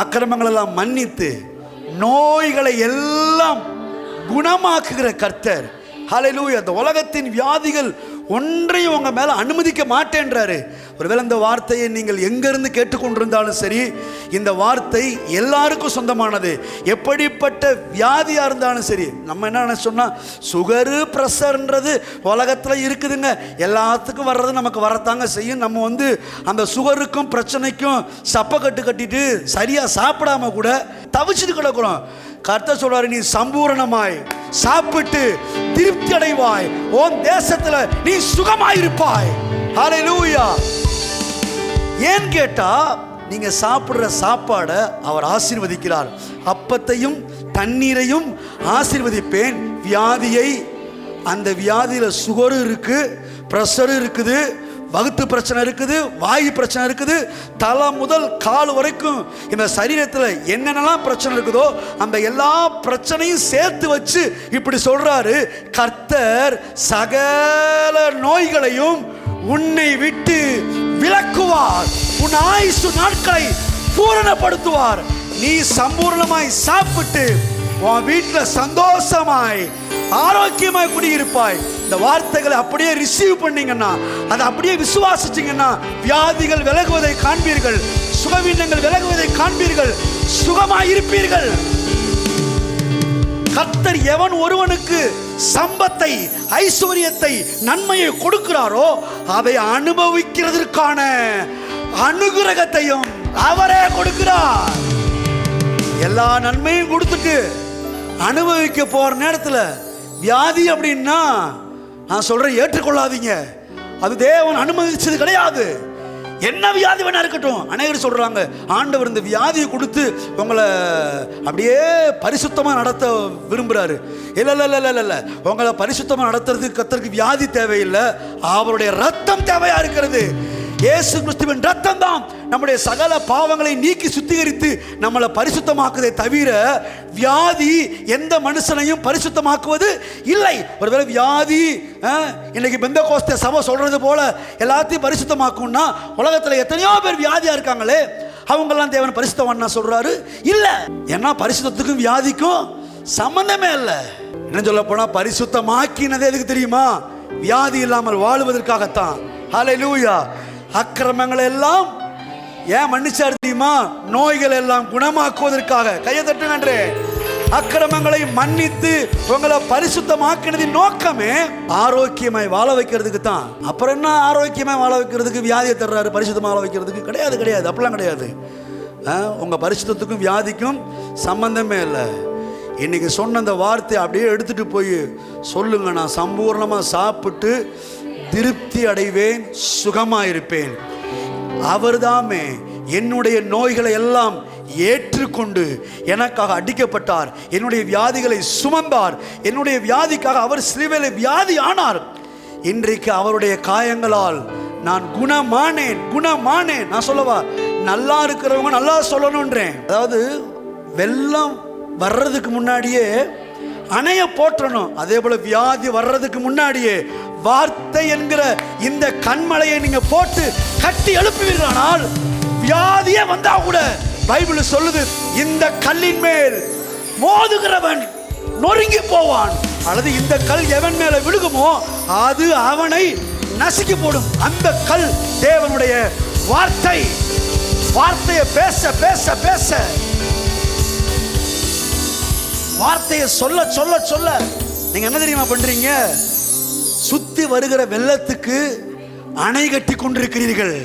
அக்கிரமங்கள் எல்லாம் மன்னித்து நோய்களை எல்லாம் குணமாக்குகிற கர்த்தர். ஹல்லேலூயா. இந்த உலகத்தின் வியாதிகள் ஒன்றையும் உங்க மேல அனுமதிக்க மாட்டேன்றாரு. ஒருவேளை இந்த வார்த்தையை நீங்கள் எங்கிருந்து கேட்டுக்கொண்டிருந்தாலும் சரி, இந்த வார்த்தை எல்லாருக்கும் சொந்தமானது. எப்படிப்பட்ட வியாதியா இருந்தாலும் சரி. நம்ம என்ன சொன்னா, சுகரு பிரஷர்ன்றது உலகத்துல இருக்குதுங்க, எல்லாத்துக்கும் வர்றது நமக்கு வரத்தாங்க செய்யும். நம்ம அந்த சுகருக்கும் பிரச்சனைக்கும் சப்பக்கட்டு கட்டிட்டு சரியா சாப்பிடாம கூட தவிச்சுட்டு கிடக்கிறோம். கர்த்தர் சொல்றாரு, நீ சம்பூரணமாய் சாப்பிட்டு திருப்தி அடைவாய், உன் தேசத்துல நீ சுகமாயிருப்பாய். ஹல்லேலூயா. ஏன் கேட்டா, நீங்க சாப்பிடுற சாப்பாடை அவர் ஆசீர்வதிக்கிறார். அப்பத்தையும் தண்ணீரையும் ஆசீர்வதிப்பேன். வியாதியை, அந்த வியாதியில சுகர் இருக்கு, பிரஷர் இருக்குது, வகுத்து பிரச்சனை இருக்குது, வாயு பிரச்சனை இருக்குது, தலை முதல் கால் வரைக்கும் இந்த சரீரத்தில் என்னென்னலாம் பிரச்சனை இருக்குதோ அந்த எல்லா பிரச்சனையும் சேர்த்து வச்சு இப்படி சொல்றாரு, கர்த்தர் சகல நோய்களையும் உன்னை விட்டு விலக்குவார், உன் ஆயுசு நாட்களை பூரணப்படுத்துவார். நீ சம்பூர்ணமாய் சாப்பிட்டு உன் வீட்டில் சந்தோஷமாய் ஆரோக்கியமாய் குடியிருப்பாய். இந்த வார்த்தைகளை அப்படியே ரிசீவ் பண்ணீங்கன்னா, அதை அப்படியே விசுவாசிச்சீங்கன்னா, வியாதிகள் விலகுவதை காண்பீர்கள், சுகவீனங்கள் விலகுவதை காண்பீர்கள், சுகமாயிருப்பீர்கள். கர்த்தர் எவன் ஒருவனுக்கு சம்பத்தை, ஐஸ்வர்யத்தை, நன்மையை கொடுக்கிறாரோ அதை அனுபவிக்கிறதற்கான அனுகிரகத்தையும் அவரே கொடுக்கிறார். எல்லா நன்மையும் கொடுத்துட்டு அனுபவிக்க போற நேரத்தில் வியாதி அப்படின்னா நான் சொல்றேன், ஏற்றுக்கொள்ளாதீங்க. அது தேவன் அனுமதிச்சது கிடையாது. என்ன வியாதி வேணா இருக்கட்டும். அநேகர் சொல்றாங்க, ஆண்டவர் இந்த வியாதியை கொடுத்து உங்களை அப்படியே பரிசுத்தமா நடத்த விரும்புறாரு. இல்ல, உங்களை பரிசுத்தமா நடத்துறதுக்கு கர்த்தருக்கு வியாதி தேவையில்லை, அவருடைய ரத்தம் தேவையா இருக்கிறது. இயேசு கிறிஸ்துவின் ரத்தம் தான் நம்முடைய சகல பாவங்களை நீக்கி சுத்திகரித்து நம்மளை பரிசுத்தமாக்குவதை தவிர வியாதி எந்த மனுஷனையும் பரிசுத்தமாக்குவது இல்லை. ஒருவேளை வியாதி இன்னைக்கு பெந்தெகோஸ்தே சபை சொல்றது போல எல்லாத்தையும் பரிசுத்தமாக்கும்னா, உலகத்தில் எத்தனையோ பேர் வியாதியா இருக்காங்களே, அவங்கெல்லாம் தேவன் பரிசுத்தவான்னா சொல்றாரு? இல்ல. ஏன்னா பரிசுத்தத்துக்கும் வியாதிக்கும் சம்பந்தமே இல்லை. என்ன சொல்ல போனா, பரிசுத்தமாக்கினதே எதுக்கு தெரியுமா? வியாதி இல்லாமல் வாழுவதற்காகத்தான். ஹல்லேலூயா. அக்கிரமங்கள் எல்லாம் ஏன் மன்னிச்சார் தெரியுமா? நோய்கள் எல்லாம் குணமாக்குவதற்காக. கையை தட்டுங்கன்றே. அக்கிரமங்களை மன்னித்து உங்களை பரிசுத்தமாக்கினதின் நோக்கமே ஆரோக்கியமாய் வாழ வைக்கிறதுக்கு தான். அப்புறம் என்ன ஆரோக்கியமாய் வாழ வைக்கிறதுக்கு வியாதியை தர்றாரு? பரிசுத்தமாக வாழ வைக்கிறதுக்கு கிடையாது. அப்படிலாம் கிடையாது. உங்க பரிசுத்தத்துக்கும் வியாதிக்கும் சம்பந்தமே இல்லை. இன்னைக்கு சொன்ன அந்த வார்த்தையை அப்படியே எடுத்துட்டு போய் சொல்லுங்க, நான் சம்பூர்ணமா சாப்பிட்டு திருப்தி அடைவேன், சுகமாயிருப்பேன். அவர்தாமே என்னுடைய நோய்களை எல்லாம் ஏற்றுக்கொண்டு எனக்காக அடிக்கப்பட்டார், என்னுடைய வியாதிகளை சுமந்தார், என்னுடைய வியாதிக்காக அவர் சிலுவையிலே வியாதி ஆனார். இன்றைக்கு அவருடைய காயங்களால் நான் குணமானேன். நான் சொல்லவா, நல்லா இருக்கிறவங்க நல்லா சொல்லணுன்றேன். அதாவது வெள்ளம் வர்றதுக்கு முன்னாடியே அணைய போற்றணும். அதே போல வியாதி வர்றதுக்கு முன்னாடியே வார்த்தை என்கிற இந்த கண்மலையை நீங்க போட்டு கட்டி எழுப்புவீர்களானால் வியாதியே வந்தா கூட பைபிள் சொல்லுது, இந்த கல்லின் மேல் மோதுகிறவன் நொறுங்கி போவான், அல்லது இந்த கல் எவன் மேல விழுகுமோ அது அவனை நசுக்கி போடும். அந்த கல் தேவனுடைய வார்த்தை. வார்த்தையை பேச பேச பேச, வார்த்தையை சொல்ல சொல்ல சொல்ல நீங்க என்ன தெரியுமா பண்றீங்க? சுத்தி வருகிற வெள்ளத்துக்கு அணை கட்டி கொண்டிருக்கிறீர்கள்.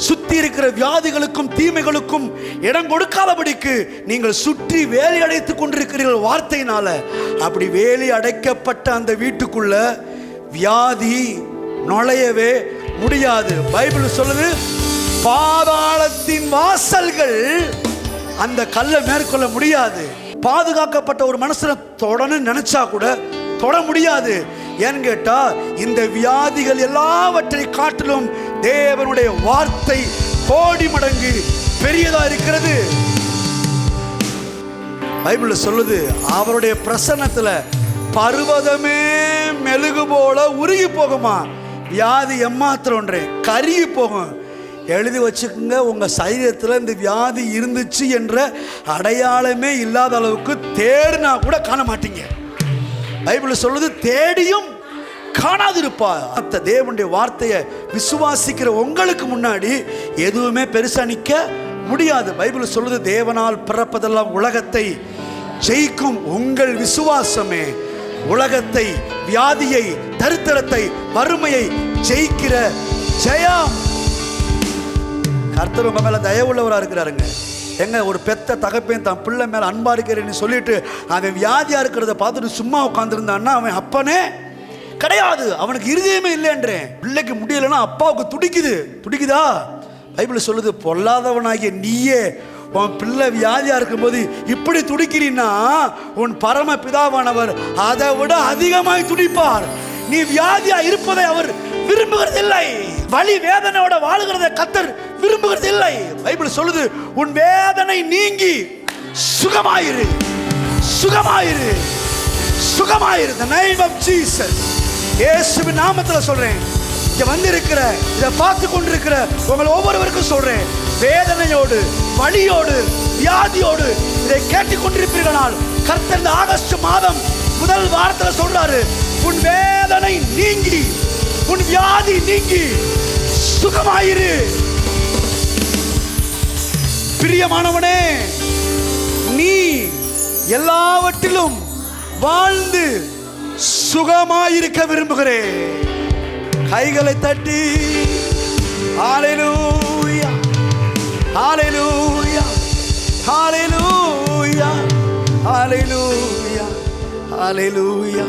சுத்தி இருக்கிற வியாதிகளுக்கும் தீமைகளுக்கும் இடம் கொடுக்காதபடிக்கு நீங்கள் சுற்றி வேலி அடைத்துக் கொண்டிருக்கிறீர்கள் வார்த்தையினால. அப்படி வேலி அடைக்கப்பட்ட அந்த வீட்டுக்குள்ள வியாதி நுழையவே முடியாது. பைபிள் சொல்லுது, பாதாளத்தின் வாசல்கள் அந்த கல்லை மேற்கொள்ள முடியாது. பாதுகாக்கப்பட்ட ஒரு மனுஷனை தொடன்னு நினைச்சா கூட தொட முடியாது. ஏன்னு கேட்டா, இந்த வியாதிகள் எல்லாவற்றை காட்டிலும் தேவனுடைய வார்த்தை கோடி மடங்கு பெரியதா இருக்கிறது. பைபிள் சொல்லுது, அவருடைய பிரசன்னத்துல பர்வதமே மெழுகு போல உருகி போகுமா. வியாதி எம்மாத்திரம் கருகி போகும். எழுதி வச்சுக்கோங்க, உங்க சரீரத்தில் இந்த வியாதி இருந்துச்சு என்ற அடையாளமே இல்லாத அளவுக்கு தேடினா கூட காண மாட்டீங்க. பைபிள் சொல்லுது, தேடியும் காணாதிருப்பா. தேவனுடைய வார்த்தையை விசுவாசிக்கிற உங்களுக்கு முன்னாடி எதுவுமே பெருசா நிற்க முடியாது. பைபிள் சொல்லுது, தேவனால் பிறப்பதெல்லாம் உலகத்தை ஜெயிக்கும். உங்கள் விசுவாசமே உலகத்தை, வியாதியை, தரித்திரத்தை, வறுமையை ஜெயிக்கிற ஜெயம். கர்த்தர் உங்க மேல தயவுள்ளவரா இருக்கிறாருங்க. எங்க ஒரு பெத்த தகப்பேன் தான் பிள்ளை மேல அன்பா இருக்கிறேன்னு சொல்லிட்டு அவன் வியாதியா இருக்கிறத பார்த்துட்டு சும்மா உட்காந்துருந்தான்னா அவன் அப்பனே கிடையாது. அவனுக்கு இருதயமே இல்லைன்றேன். பிள்ளைக்கு முடியலன்னா அப்பாவுக்கு துடிக்குதா? பைபிள் சொல்லுது, பொல்லாதவனாகிய நீயே உன் பிள்ளை வியாதியா இருக்கும்போது இப்படி துடிக்கிறீன்னா உன் பரம பிதாவானவர் அதை விட அதிகமாய் துடிப்பார். நீ வியாதியா இருப்பதை அவர் விரும்புகிறதில்லை. வலி வேதனையோட வாழுகிறத கர்த்தர் விரும்புகிறதில்லை. பைபிள் சொல்லுது, உன் வேதனை நீங்கி சுகமாயிரு. The name of Jesus. இயேசுவின் நாமத்தில் சொல்றேன். இங்க வந்திருக்கிற, இதை பார்த்து கொண்டிருக்கிற உங்களை ஒவ்வொருவருக்கும் சொல்றேன், வேதனையோடு, வலியோடு, வியாதியோடு இதை கேட்டுக் கொண்டிருப்பீர்களால் கர்த்தர் இந்த ஆகஸ்ட் மாதம் முதல் வாரத்தில் சொல்றாரு, உன் வேதனை நீங்கி, உன் வியாதி நீங்கி சுகமாயிரு. பிரியமானவனே, நீ எல்லாவற்றிலும் வாழ்ந்து சுகமாயிருக்க விரும்புகிறேன். கைகளை தட்டி ஹல்லேலூயா, ஹல்லேலூயா, ஹல்லேலூயா, ஹல்லேலூயா, ஹல்லேலூயா.